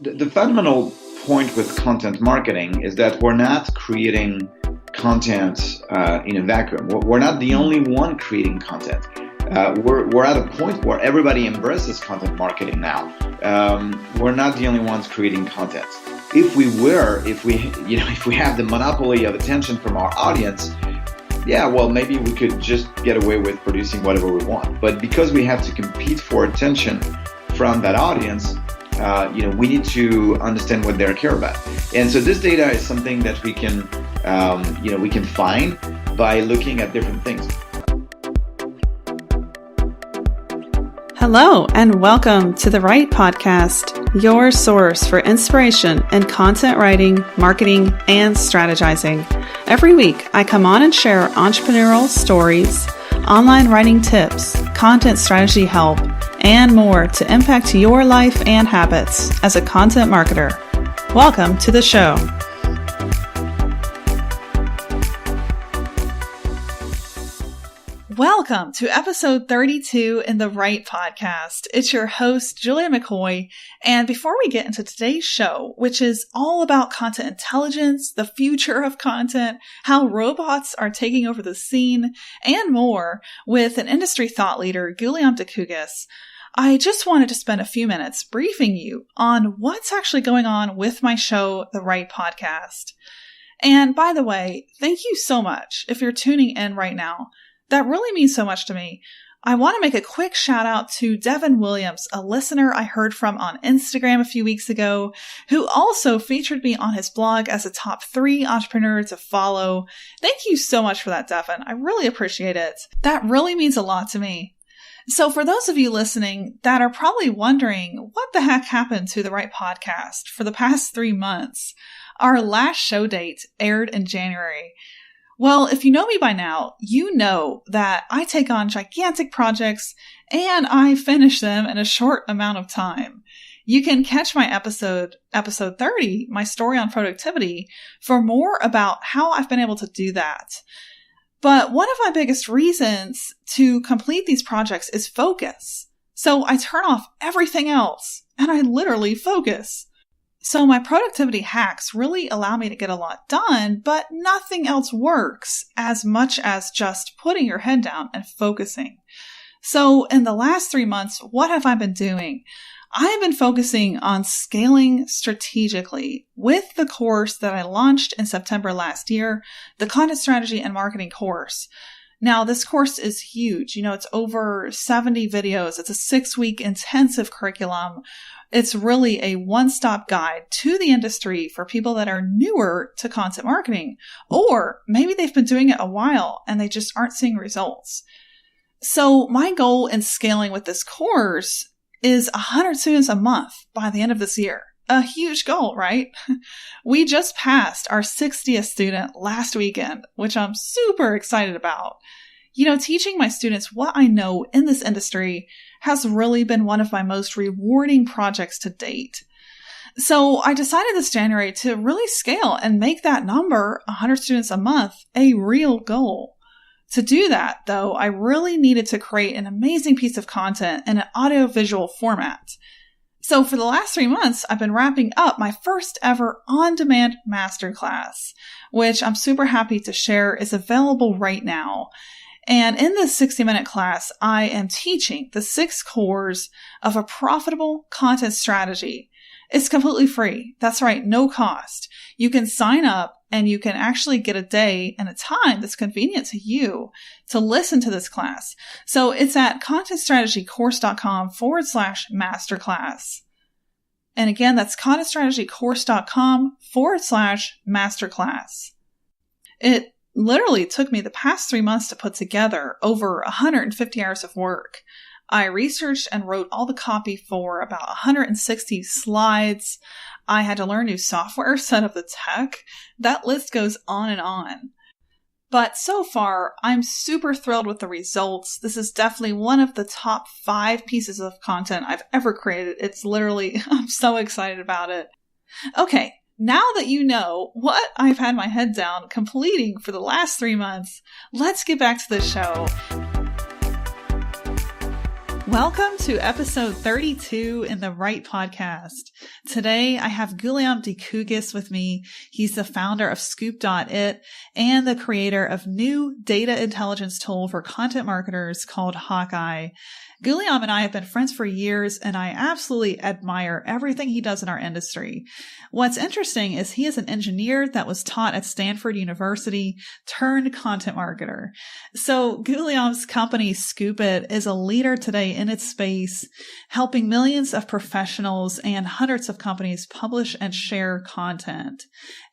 The fundamental point with content marketing is that we're not creating content in a vacuum. We're not the only one creating content. We're at a point where everybody embraces content marketing now. We're not the only ones creating content. If we have the monopoly of attention from our audience, maybe we could just get away with producing whatever we want. But because we have to compete for attention from that audience, we need to understand what they care about. And so this data is something that we can find by looking at different things. Hello, and welcome to The Right Podcast, your source for inspiration in content writing, marketing, and strategizing. Every week, I come on and share entrepreneurial stories, online writing tips, content strategy help, and more to impact your life and habits as a content marketer. Welcome to the show. Welcome to episode 32 in the Right Podcast. It's your host, Julia McCoy. And before we get into today's show, which is all about content intelligence, the future of content, how robots are taking over the scene, and more, with an industry thought leader, Guillaume Decugis, I just wanted to spend a few minutes briefing you on what's actually going on with my show, The Right Podcast. And by the way, thank you so much if you're tuning in right now. That really means so much to me. I want to make a quick shout out to Devin Williams, a listener I heard from on Instagram a few weeks ago, who also featured me on his blog as a top 3 entrepreneur to follow. Thank you so much for that, Devin. I really appreciate it. That really means a lot to me. So for those of you listening that are probably wondering what the heck happened to The Right Podcast for the past 3 months, our last show date aired in January. Well, if you know me by now, you know that I take on gigantic projects and I finish them in a short amount of time. You can catch my episode 30, my story on productivity, for more about how I've been able to do that. But one of my biggest reasons to complete these projects is focus. So I turn off everything else and I literally focus. So my productivity hacks really allow me to get a lot done, but nothing else works as much as just putting your head down and focusing. So in the last 3 months, what have I been doing? I have been focusing on scaling strategically with the course that I launched in September last year, the Content Strategy and Marketing course. Now, this course is huge. It's over 70 videos. It's a 6-week intensive curriculum. It's really a one-stop guide to the industry for people that are newer to content marketing, or maybe they've been doing it a while and they just aren't seeing results. So my goal in scaling with this course is 100 students a month by the end of this year. A huge goal, right? We just passed our 60th student last weekend, which I'm super excited about. Teaching my students what I know in this industry has really been one of my most rewarding projects to date. So I decided this January to really scale and make that number, 100 students a month, a real goal. To do that, though, I really needed to create an amazing piece of content in an audio-visual format. So for the last 3 months, I've been wrapping up my first ever on-demand masterclass, which I'm super happy to share is available right now. And in this 60-minute class, I am teaching the 6 cores of a profitable content strategy. It's completely free. That's right, no cost. You can sign up and you can actually get a day and a time that's convenient to you to listen to this class. So it's at contentstrategycourse.com/masterclass. And again, that's contentstrategycourse.com/masterclass. It literally took me the past 3 months to put together over 150 hours of work. I researched and wrote all the copy for about 160 slides. I had to learn new software, set up the tech. That list goes on and on. But so far, I'm super thrilled with the results. This is definitely one of the top 5 pieces of content I've ever created. It's literally, I'm so excited about it. Okay. Now that you know what I've had my head down completing for the last 3 months, let's get back to the show. Welcome to episode 32 in the Right Podcast. Today, I have Guillaume Decugis with me. He's the founder of Scoop.it and the creator of new data intelligence tool for content marketers called Hawkeye. Guillaume and I have been friends for years, and I absolutely admire everything he does in our industry. What's interesting is he is an engineer that was taught at Stanford University turned content marketer. So Guillaume's company, Scoop.it, is a leader today in its space, helping millions of professionals and hundreds of companies publish and share content.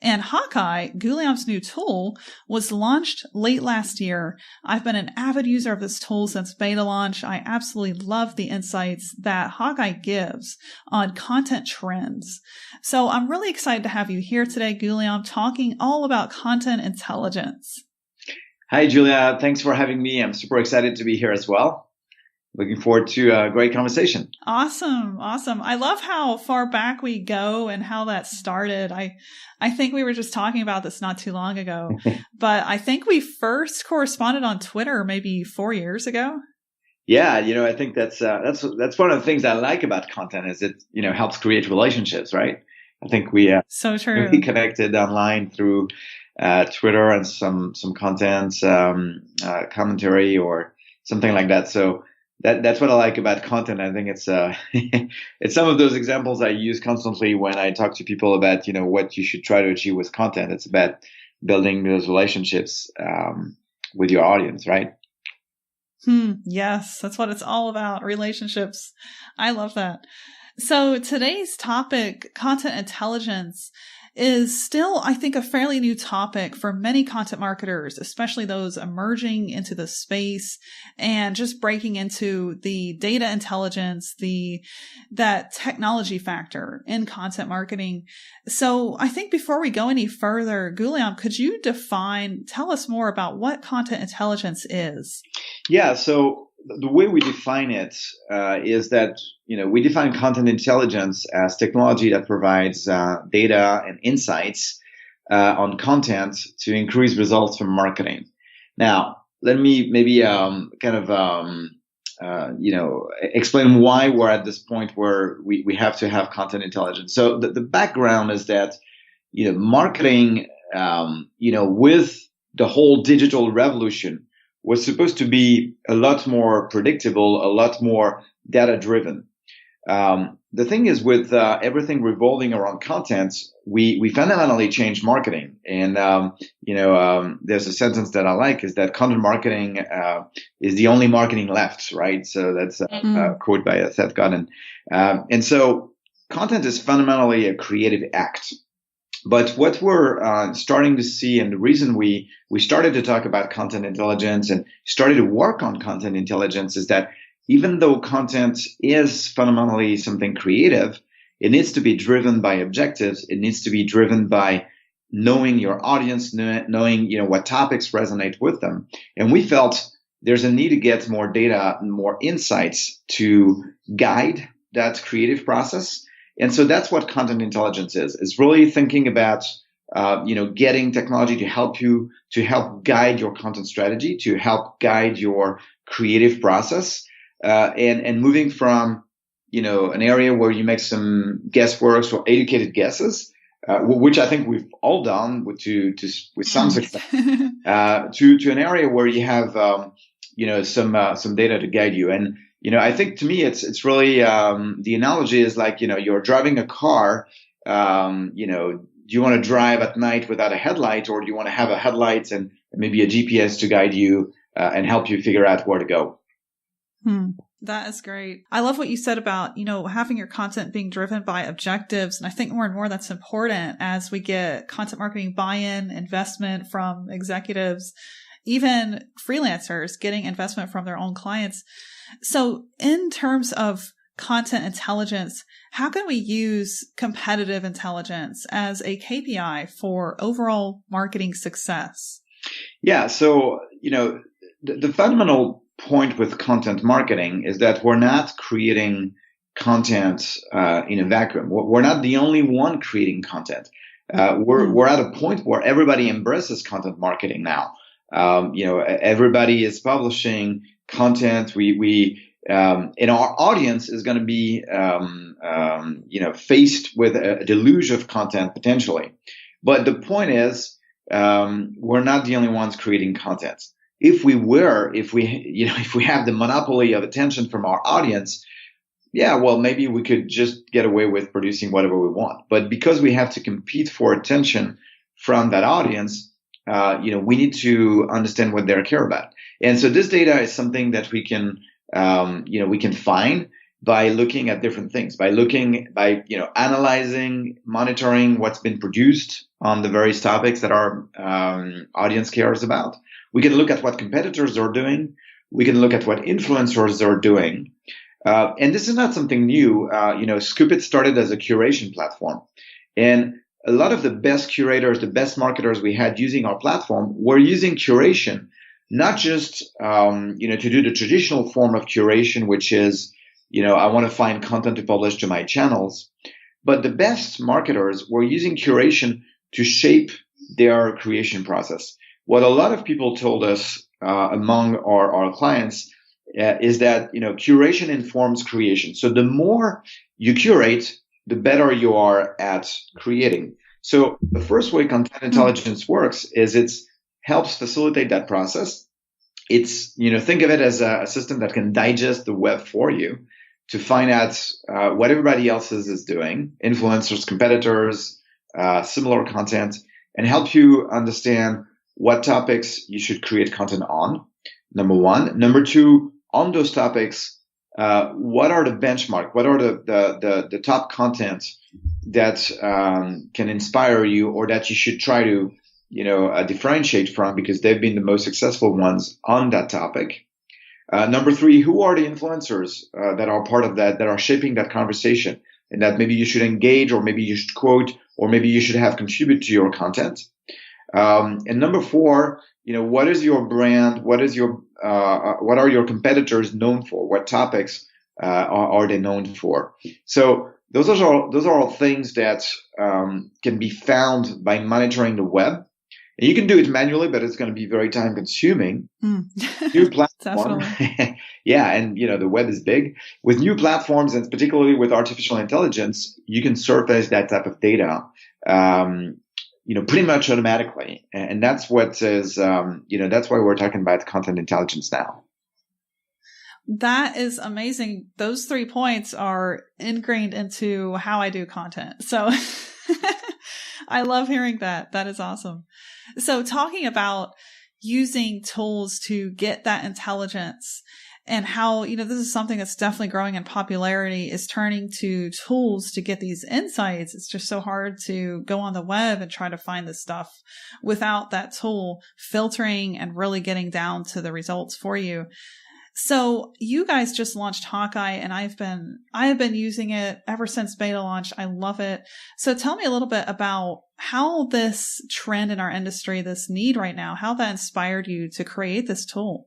And Hawkeye, Guillaume's new tool, was launched late last year. I've been an avid user of this tool since beta launch. I absolutely love the insights that Hawkeye gives on content trends. So I'm really excited to have you here today, Guillaume, talking all about content intelligence. Hi, Julia. Thanks for having me. I'm super excited to be here as well. Looking forward to a great conversation. Awesome. I love how far back we go and how that started. I think we were just talking about this not too long ago, but I think we first corresponded on Twitter maybe 4 years ago. Yeah, I think that's one of the things I like about content is it, helps create relationships, right? I think we so true. We connected online through Twitter and some content commentary or something like that. So that's what I like about content. I think it's it's some of those examples I use constantly when I talk to people about what you should try to achieve with content. It's about building those relationships with your audience, right? Yes, that's what it's all about. Relationships. I love that. So today's topic, content intelligence, is still, I think, a fairly new topic for many content marketers, especially those emerging into the space and just breaking into the data intelligence, that technology factor in content marketing. So I think before we go any further, Guillaume, could you tell us more about what content intelligence is? Yeah, so the way we define it is that we define content intelligence as technology that provides data and insights on content to increase results from marketing. Now, let me maybe explain why we're at this point where we have to have content intelligence. So the background is that marketing with the whole digital revolution was supposed to be a lot more predictable, a lot more data-driven. The thing is, with everything revolving around content, we fundamentally changed marketing. And there's a sentence that I like is that content marketing is the only marketing left, right? So that's a quote by Seth Godin. And so content is fundamentally a creative act. But what we're starting to see, and the reason we started to talk about content intelligence and started to work on content intelligence, is that even though content is fundamentally something creative, it needs to be driven by objectives. It needs to be driven by knowing your audience, knowing what topics resonate with them. And we felt there's a need to get more data and more insights to guide that creative process. And so that's what content intelligence is. It's really thinking about, getting technology to help guide your content strategy, to help guide your creative process, and moving from, an area where you make some guesswork or educated guesses, which I think we've all done with some success, to an area where you have, some data to guide you. And I think to me, it's really, the analogy is like, you're driving a car, do you want to drive at night without a headlight, or do you want to have a headlight and maybe a GPS to guide you, and help you figure out where to go? That is great. I love what you said about, having your content being driven by objectives. And I think more and more that's important as we get content marketing buy-in, investment from executives, even freelancers getting investment from their own clients. So in terms of content intelligence, how can we use competitive intelligence as a KPI for overall marketing success? Yeah. So, the fundamental point with content marketing is that we're not creating content in a vacuum. We're not the only one creating content. We're at a point where everybody embraces content marketing now. Everybody is publishing content. We And our audience is going to be, faced with a deluge of content potentially. But the point is, we're not the only ones creating content. If we have the monopoly of attention from our audience, yeah, well, maybe we could just get away with producing whatever we want. But because we have to compete for attention from that audience, we need to understand what they care about. And so this data is something that we can find by looking at different things, by analyzing, monitoring what's been produced on the various topics that our audience cares about. We can look at what competitors are doing. We can look at what influencers are doing. And this is not something new. Scoop.it started as a curation platform. And a lot of the best curators, the best marketers we had using our platform were using curation, not just, to do the traditional form of curation, which is, I want to find content to publish to my channels. But the best marketers were using curation to shape their creation process. What a lot of people told us among our clients is that, curation informs creation. So the more you curate, the better you are at creating. So the first way content intelligence works is it helps facilitate that process. It's, think of it as a system that can digest the web for you to find out what everybody else is doing, influencers, competitors, similar content, and help you understand what topics you should create content on, number one. Number two, on those topics, what are the benchmark? What are the top content that can inspire you or that you should try to differentiate from because they've been the most successful ones on that topic. Number three, who are the influencers that are part of that are shaping that conversation and that maybe you should engage or maybe you should quote or maybe you should have contribute to your content. And number four, what is your brand? What are your competitors known for? What topics are they known for? So those are all things that can be found by monitoring the web. And you can do it manually, but it's going to be very time consuming. New platform. Yeah. And, the web is big. With new platforms and particularly with artificial intelligence, you can surface that type of data, pretty much automatically. And that's what is, that's why we're talking about content intelligence now. That is amazing. Those 3 points are ingrained into how I do content. So I love hearing that. That is awesome. So talking about using tools to get that intelligence and how, this is something that's definitely growing in popularity is turning to tools to get these insights. It's just so hard to go on the web and try to find this stuff without that tool filtering and really getting down to the results for you. So you guys just launched Hawkeye and I have been using it ever since beta launch. I love it. So tell me a little bit about how this trend in our industry, this need right now, how that inspired you to create this tool.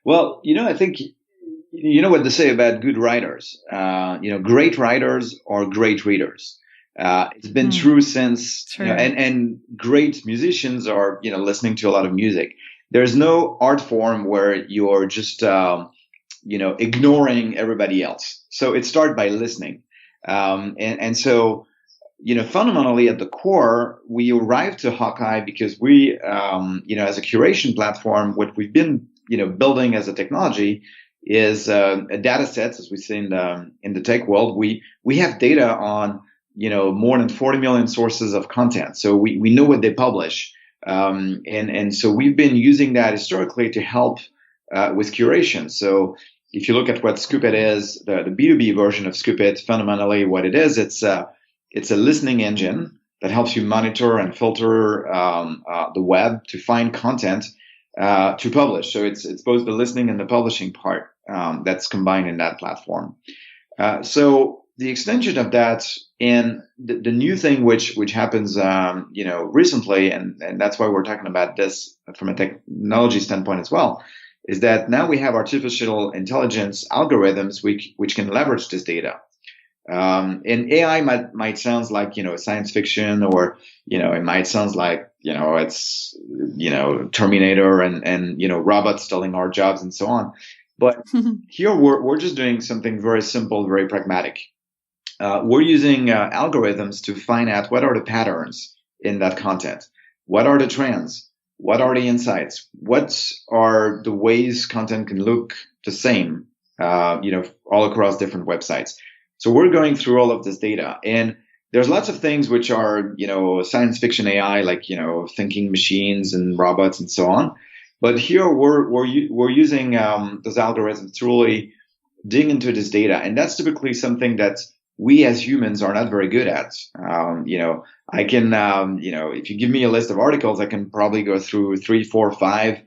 Well, I think, what they say about good writers, great writers are great readers. It's been true since, and great musicians are, listening to a lot of music. There's no art form where you're just, ignoring everybody else. So it starts by listening. And so, fundamentally at the core, we arrived to Hawkeye because we, as a curation platform, what we've been, building as a technology is a data set, as we say in the tech world. We have data on, more than 40 million sources of content. So we know what they publish. And so we've been using that historically to help with curation. So if you look at what Scoop.it is, the B2B version of Scoop.it, fundamentally what it is, it's a listening engine that helps you monitor and filter the web to find content to publish. So it's both the listening and the publishing part that's combined in that platform. So the extension of that and the new thing which happens, recently, and that's why we're talking about this from a technology standpoint as well, is that now we have artificial intelligence algorithms which can leverage this data. And AI might sound like, science fiction, or, it might sound like, it's, Terminator and robots stealing our jobs and so on. But here we're just doing something very simple, very pragmatic. We're using algorithms to find out what are the patterns in that content, what are the trends, what are the insights, what are the ways content can look the same, all across different websites. So we're going through all of this data, and there's lots of things which are, science fiction AI, like, thinking machines and robots and so on. But here we're using those algorithms to really dig into this data, and that's typically something that we as humans are not very good at. I can, if you give me a list of articles, I can probably go through 3, 4, 5,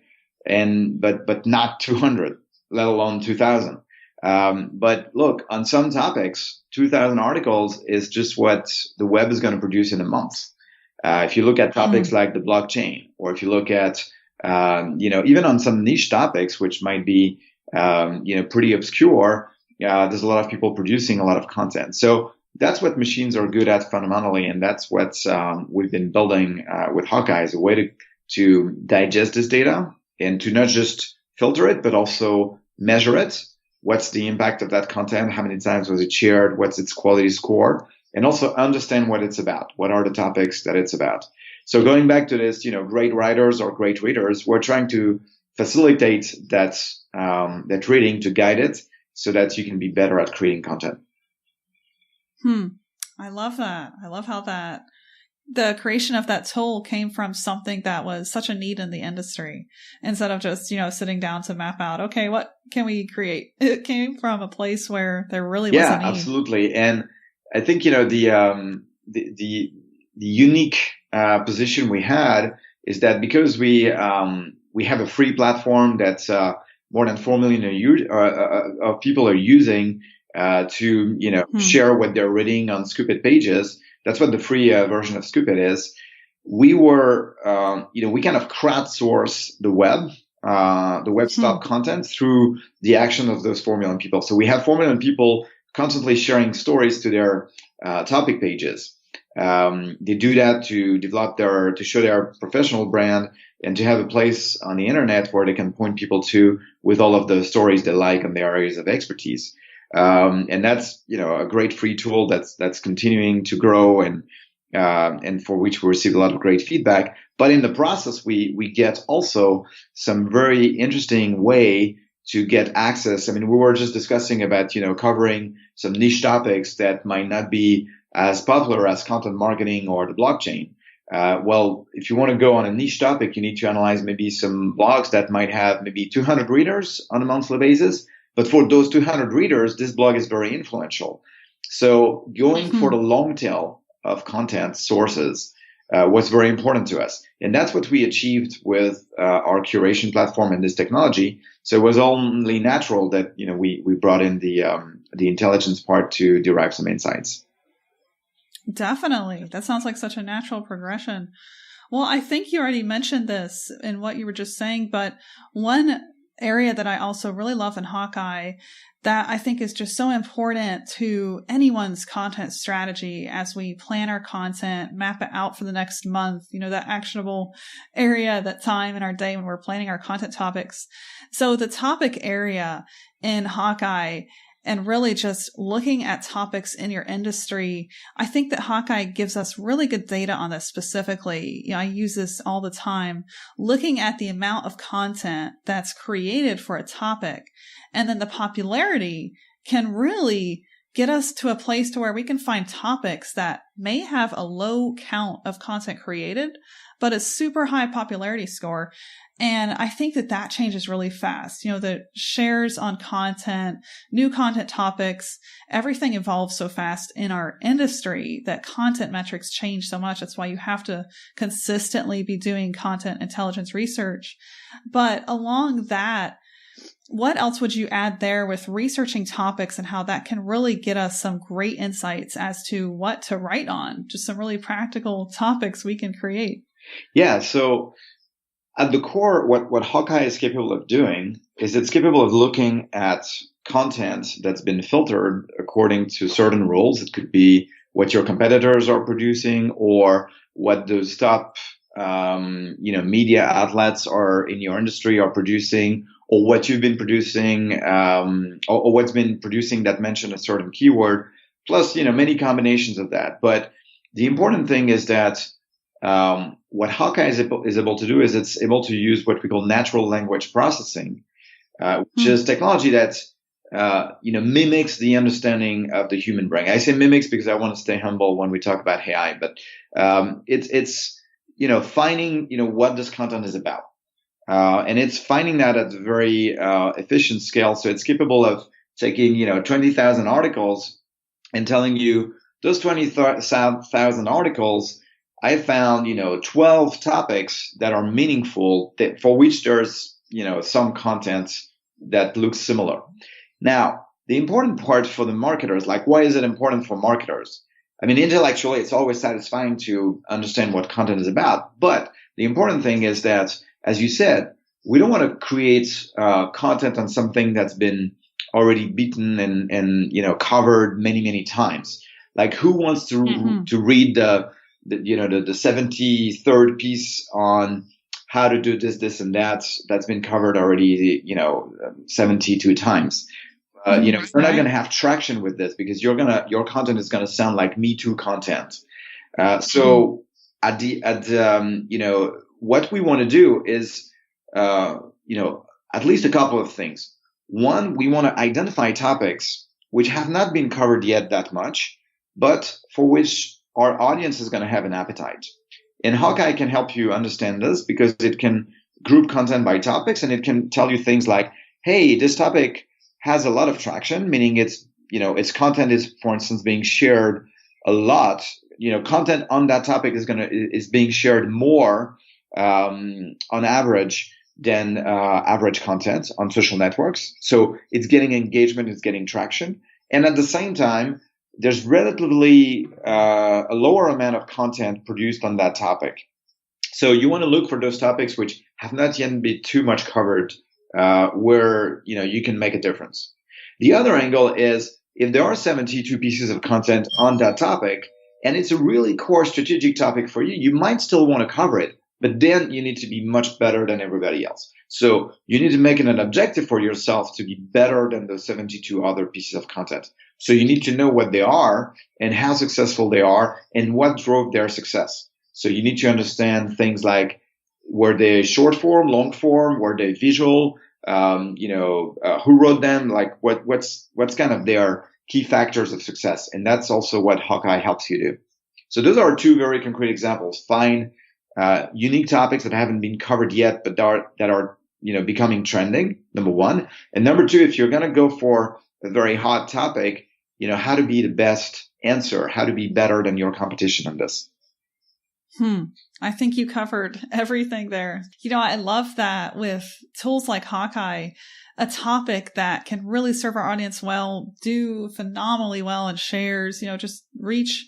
but not 200, let alone 2,000. But look, on some topics, 2,000 articles is just what the web is going to produce in a month. If you look at topics like the blockchain, or if you look at, even on some niche topics, which might be, pretty obscure, there's a lot of people producing a lot of content. So that's what machines are good at fundamentally. And that's what we've been building with Hawkeye, as a way to digest this data and to not just filter it, but also measure it. What's the impact of that content? How many times was it shared? What's its quality score? And also understand what it's about. What are the topics that it's about? So going back to this, great writers or great readers, we're trying to facilitate that reading, to guide it, so that you can be better at creating content. I love that. I love how the creation of that tool came from something that was such a need in the industry, instead of just, sitting down to map out, okay, what can we create? It came from a place where there really was a need. Yeah, absolutely. And I think, the unique position we had is that because we have a free platform that's more than 4 million of people are using to share what they're reading on Scoop.it pages. That's what the free version of Scoop.it is. We were, we kind of crowdsource the web stock content through the action of those 4 million people. So we have 4 million people constantly sharing stories to their topic pages. They do that to show their professional brand, and to have a place on the internet where they can point people to with all of the stories they like in their areas of expertise. And that's, a great free tool that's continuing to grow, and for which we receive a lot of great feedback. But in the process, we get also some very interesting way to get access. I mean, we were just discussing about, covering some niche topics that might not be as popular as content marketing or the blockchain. Well, if you want to go on a niche topic, you need to analyze maybe some blogs that might have maybe 200 readers on a monthly basis. But for those 200 readers, this blog is very influential. So going for the long tail of content sources was very important to us. And that's what we achieved with our curation platform and this technology. So it was only natural that, we brought in the intelligence part to derive some insights. Definitely. That sounds like such a natural progression. Well, I think you already mentioned this in what you were just saying, but one area that I also really love in Hawkeye that I think is just so important to anyone's content strategy as we plan our content, map it out for the next month, that actionable area, that time in our day when we're planning our content topics. So the topic area in Hawkeye, and really just looking at topics in your industry, I think that Hawkeye gives us really good data on this specifically. I use this all the time, looking at the amount of content that's created for a topic. And then the popularity can really get us to a place to where we can find topics that may have a low count of content created, but a super high popularity score. And I think that changes really fast. The shares on content, new content topics, everything evolves so fast in our industry that content metrics change so much. That's why you have to consistently be doing content intelligence research. But along that, what else would you add there with researching topics and how that can really get us some great insights as to what to write on? Just some really practical topics we can create. Yeah. So at the core, what Hawkeye is capable of doing is it's capable of looking at content that's been filtered according to certain rules. It could be what your competitors are producing, or what those top, media outlets are in your industry are producing, or what you've been producing, or what's been producing that mention a certain keyword, plus, many combinations of that. But the important thing is that what Hawkeye is able to do is it's able to use what we call natural language processing, which is technology that mimics the understanding of the human brain. I say mimics because I want to stay humble when we talk about AI, but it's finding what this content is about, and it's finding that at a very efficient scale. So it's capable of taking 20,000 articles and telling you those 20,000 articles, I found 12 topics that are meaningful for which there's some content that looks similar. Now, the important part for the marketers, like why is it important for marketers? I mean, intellectually, it's always satisfying to understand what content is about. But the important thing is that, as you said, we don't want to create content on something that's been already beaten and covered many, many times. Like, who wants to read the 73rd piece on how to do this and that that's been covered already 72 times? You're not going to have traction with this because your content is going to sound like Me Too content. So what we want to do is at least a couple of things. One, we want to identify topics which have not been covered yet that much, but for which our audience is going to have an appetite. And Hawkeye can help you understand this because it can group content by topics, and it can tell you things like, hey, this topic has a lot of traction, meaning its content is, for instance, being shared a lot. Content on that topic is being shared more on average than average content on social networks. So it's getting engagement, it's getting traction. And at the same time, there's relatively a lower amount of content produced on that topic. So you want to look for those topics which have not yet been too much covered, where you can make a difference. The other angle is if there are 72 pieces of content on that topic, and it's a really core strategic topic for you, you might still want to cover it, but then you need to be much better than everybody else. So you need to make it an objective for yourself to be better than the 72 other pieces of content. So you need to know what they are and how successful they are and what drove their success. So you need to understand things like, were they short form, long form, were they visual, who wrote them, like what's kind of their key factors of success. And that's also what Hawkeye helps you do. So those are two very concrete examples. Find unique topics that haven't been covered yet, but that are becoming trending, number one. And number two, if you're going to go for a very hot topic, how to be the best answer, how to be better than your competition on this. I think you covered everything there. I love that with tools like Hawkeye, a topic that can really serve our audience well, do phenomenally well in shares, just reach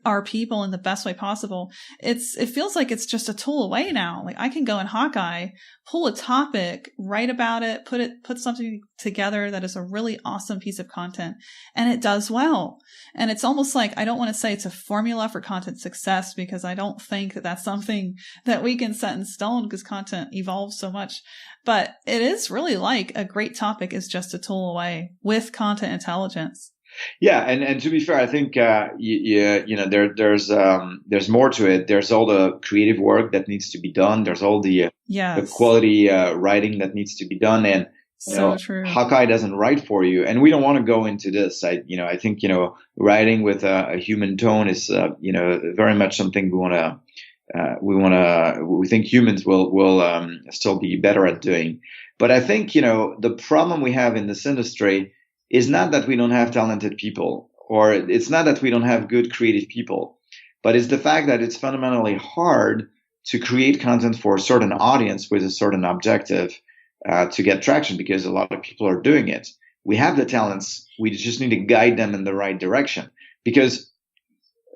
our people in the best way possible. It feels like it's just a tool away now. Like, I can go in Hawkeye, pull a topic, write about it, put something together that is a really awesome piece of content, and it does well. And it's almost like, I don't want to say it's a formula for content success, because I don't think that that's something that we can set in stone, because content evolves so much. But it is really like a great topic is just a tool away with content intelligence. Yeah, and to be fair, I think there's more to it. There's all the creative work that needs to be done. There's all the quality writing that needs to be done, and true. Hawkeye doesn't write for you, and we don't want to go into this. I think writing with a human tone is very much something we think humans will still be better at doing. But I think the problem we have in this industry is not that we don't have talented people, or it's not that we don't have good creative people, but it's the fact that it's fundamentally hard to create content for a certain audience with a certain objective to get traction, because a lot of people are doing it. We have the talents, we just need to guide them in the right direction. Because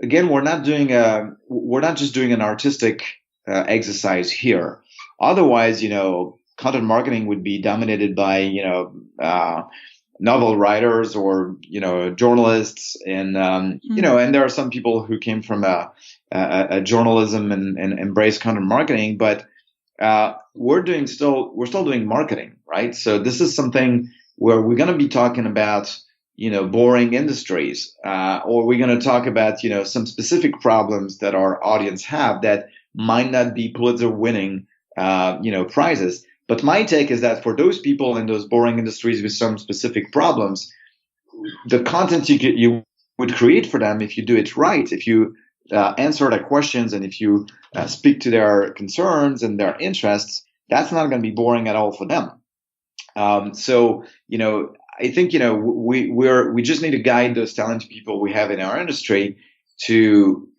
again, we're not just doing an artistic exercise here. Otherwise, content marketing would be dominated by novel writers or journalists, and and there are some people who came from a journalism and embrace content marketing, but we're still doing marketing, right? So this is something where we're going to be talking about, boring industries, or we're going to talk about, some specific problems that our audience have that might not be Pulitzer winning, prizes. But my take is that for those people in those boring industries with some specific problems, the content you would create for them, if you do it right, if you answer their questions, and if you speak to their concerns and their interests, that's not going to be boring at all for them. So, I think, we just need to guide those talented people we have in our industry to,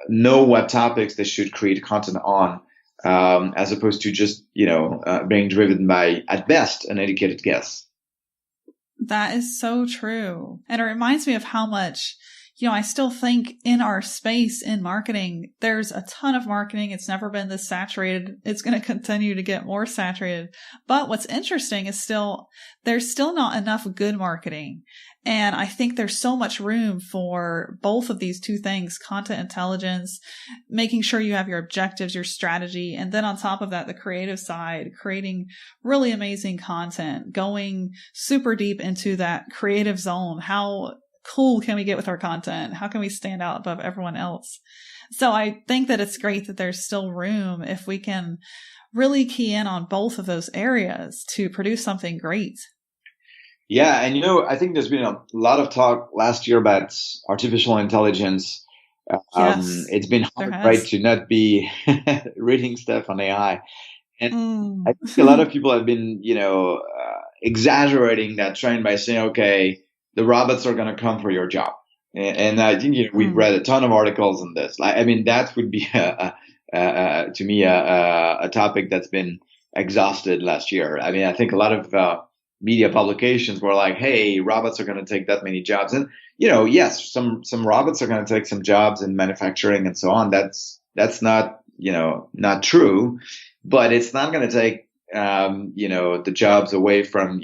know what topics they should create content on, as opposed to just, being driven by, at best, an educated guess. That is so true. And it reminds me of how much, I still think in our space in marketing, there's a ton of marketing. It's never been this saturated. It's going to continue to get more saturated. But what's interesting is there's still not enough good marketing. And I think there's so much room for both of these two things, content intelligence, making sure you have your objectives, your strategy. And then on top of that, the creative side, creating really amazing content, going super deep into that creative zone. How cool can we get with our content? How can we stand out above everyone else? So I think that it's great that there's still room if we can really key in on both of those areas to produce something great. Yeah. And, I think there's been a lot of talk last year about artificial intelligence. Yes, it's been hard, right, to not be reading stuff on AI. And I think a lot of people have been, exaggerating that trend by saying, okay, the robots are going to come for your job. And I think, we've read a ton of articles on this. That would be, to me, a topic that's been exhausted last year. I think a lot of media publications were like, hey, robots are going to take that many jobs. And, yes, some robots are going to take some jobs in manufacturing and so on. That's not, not true, but it's not going to take, the jobs away from,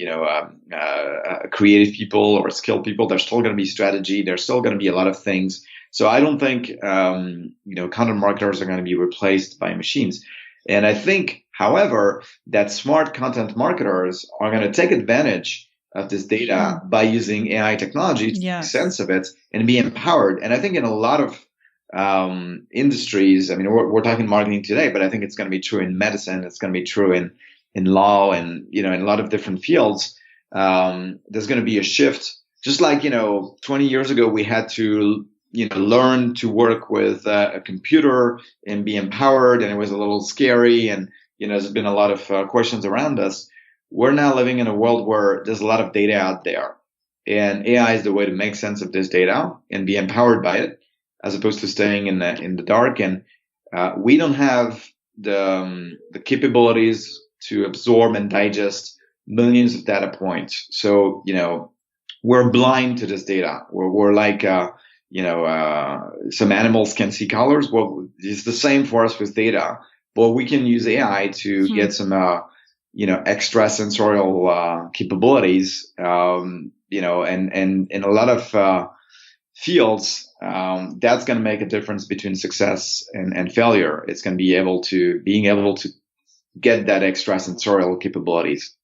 creative people or skilled people. There's still going to be strategy. There's still going to be a lot of things. So I don't think, content marketers are going to be replaced by machines. And I think, however, that smart content marketers are going to take advantage of this data by using AI technology to make sense of it and be empowered. And I think in a lot of industries, we're talking marketing today, but I think it's going to be true in medicine. It's going to be true in law and, in a lot of different fields. There's going to be a shift. Just like, 20 years ago, we had to learn to work with a computer and be empowered, and it was a little scary, and there's been a lot of questions around us. We're now living in a world where there's a lot of data out there, and AI is the way to make sense of this data and be empowered by it, as opposed to staying in the dark. And we don't have the capabilities to absorb and digest millions of data points. So we're blind to this data. We're like some animals can see colors. Well, it's the same for us with data, but we can use AI to get some, extra sensorial capabilities, and in a lot of fields, that's going to make a difference between success and failure. It's going to be being able to get that extra sensorial capabilities.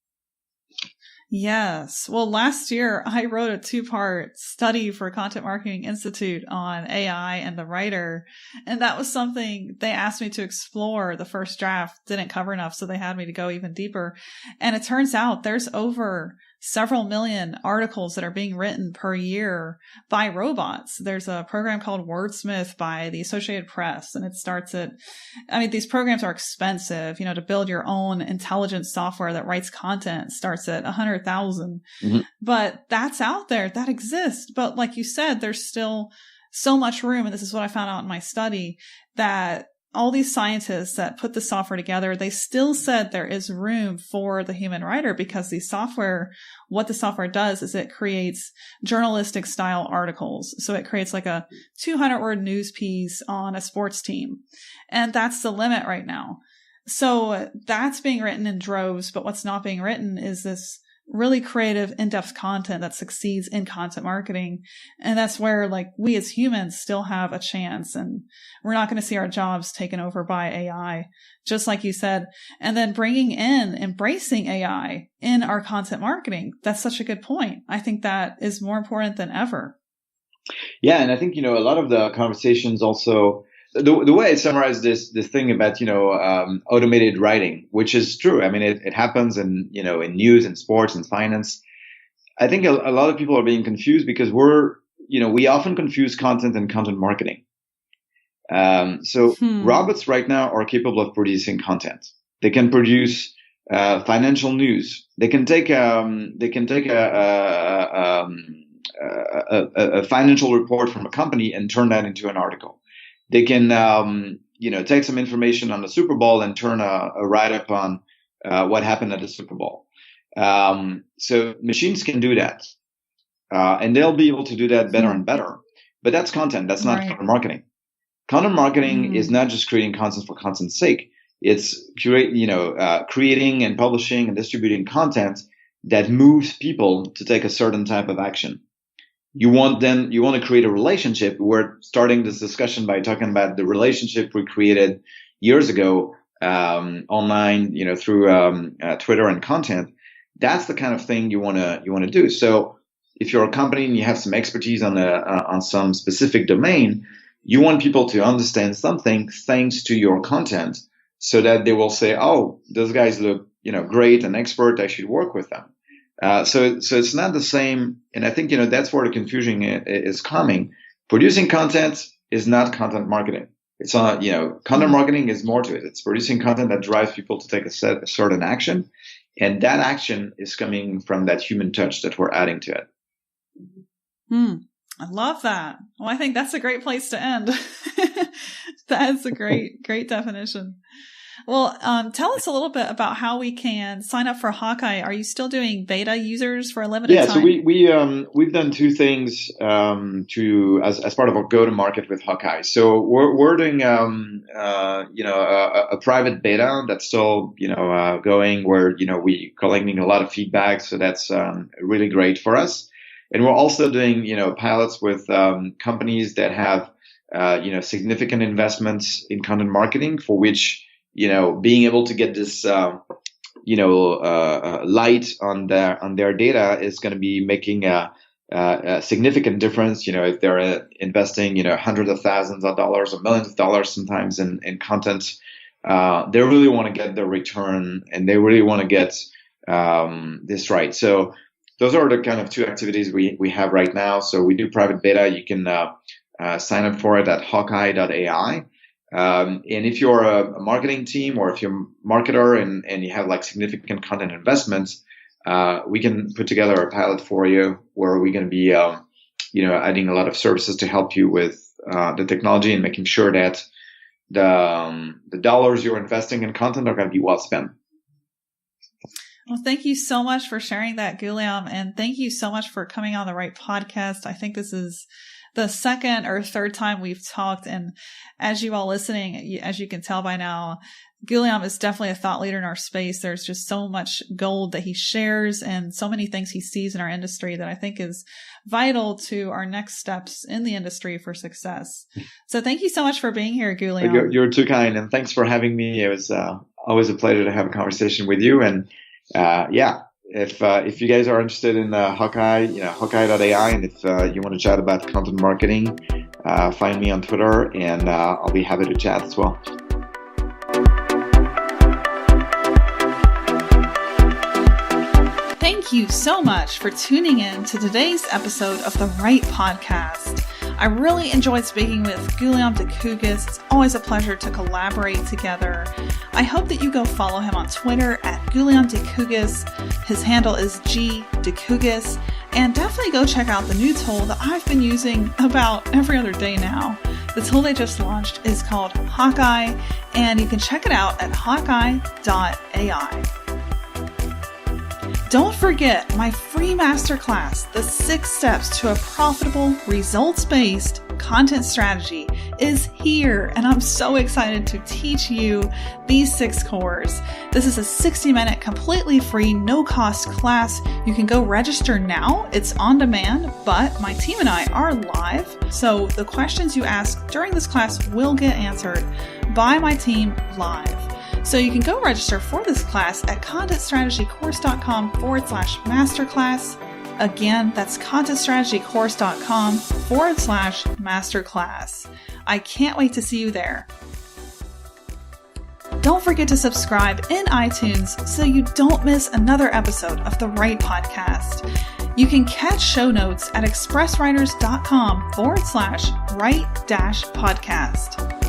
Yes. Well, last year I wrote a 2-part study for Content Marketing Institute on AI and the writer. And that was something they asked me to explore. The first draft didn't cover enough, so they had me to go even deeper. And it turns out there's over several million articles that are being written per year by robots. There's a program called Wordsmith by the Associated Press, and it starts at, these programs are expensive. To build your own intelligent software that writes content starts at $100,000. But that's out there, that exists. But like you said, there's still so much room. And this is what I found out in my study, that all these scientists that put the software together, they still said there is room for the human writer, because what the software does is it creates journalistic style articles. So it creates like a 200-word news piece on a sports team. And that's the limit right now. So that's being written in droves, but what's not being written is this really creative, in-depth content that succeeds in content marketing. And that's where like we as humans still have a chance, and we're not going to see our jobs taken over by AI, just like you said. And then bringing in, embracing AI in our content marketing. That's such a good point. I think that is more important than ever. Yeah. And I think, a lot of the conversations also, the way I summarize this thing about, automated writing, which is true. I mean, it happens in news and sports and finance. I think a lot of people are being confused because we often confuse content and content marketing. So robots right now are capable of producing content. They can produce financial news. They can take a financial report from a company and turn that into an article. They can, take some information on the Super Bowl and turn a write-up on what happened at the Super Bowl. So machines can do that, and they'll be able to do that better and better. But that's content. That's not content marketing. Content marketing is not just creating content for content's sake. It's creating and publishing and distributing content that moves people to take a certain type of action. You want to create a relationship. We're starting this discussion by talking about the relationship we created years ago online, through Twitter and content. That's the kind of thing you want to do. So if you're a company and you have some expertise on some specific domain, you want people to understand something thanks to your content, so that they will say, "Oh, those guys look, great and expert. I should work with them." So it's not the same. And I think, that's where the confusion is coming. Producing content is not content marketing. It's not, content marketing is more to it. It's producing content that drives people to take a certain action. And that action is coming from that human touch that we're adding to it. I love that. Well, I think that's a great place to end. That's a great definition. Well, tell us a little bit about how we can sign up for Hawkeye. Are you still doing beta users for a limited time? Yeah, so we've done two things as part of our go-to-market with Hawkeye. So we're doing a private beta that's still going, where we collecting a lot of feedback. So that's really great for us. And we're also doing pilots with companies that have significant investments in content marketing, for which being able to get this, light on their data is going to be making a significant difference. If they're investing, hundreds of thousands of dollars or millions of dollars sometimes in content, they really want to get their return, and they really want to get this right. So those are the kind of two activities we have right now. So we do private beta. You can sign up for it at Hawkeye.ai. And if you're a marketing team, or if you're a marketer and you have like significant content investments, we can put together a pilot for you where we're going to be, adding a lot of services to help you with the technology and making sure that the dollars you're investing in content are going to be well spent. Well, thank you so much for sharing that, Guillaume. And thank you so much for coming on the Right podcast. I think this is the second or third time we've talked. And as you all listening, as you can tell by now, Guillaume is definitely a thought leader in our space. There's just so much gold that he shares and so many things he sees in our industry that I think is vital to our next steps in the industry for success. So thank you so much for being here, Guillaume. You're too kind. And thanks for having me. It was always a pleasure to have a conversation with you. And if you guys are interested in Hawkeye, Hawkeye.ai, and if you want to chat about content marketing, find me on Twitter, and I'll be happy to chat as well. Thank you so much for tuning in to today's episode of the Right Podcast. I really enjoyed speaking with Guillaume Decugis. It's always a pleasure to collaborate together. I hope that you go follow him on Twitter at Guillaume Decugis. His handle is @Decugis. And definitely go check out the new tool that I've been using about every other day now. The tool they just launched is called Hawkeye, and you can check it out at Hawkeye.ai. Don't forget my free masterclass, The 6 Steps to a Profitable, Results-Based Content Strategy, is here, and I'm so excited to teach you these 6 cores. This is a 60-minute, completely free, no-cost class. You can go register now. It's on demand, but my team and I are live, so the questions you ask during this class will get answered by my team live. So you can go register for this class at contentstrategycourse.com/masterclass. Again, that's contentstrategycourse.com/masterclass. I can't wait to see you there. Don't forget to subscribe in iTunes so you don't miss another episode of the Right Podcast. You can catch show notes at expresswriters.com/right-podcast.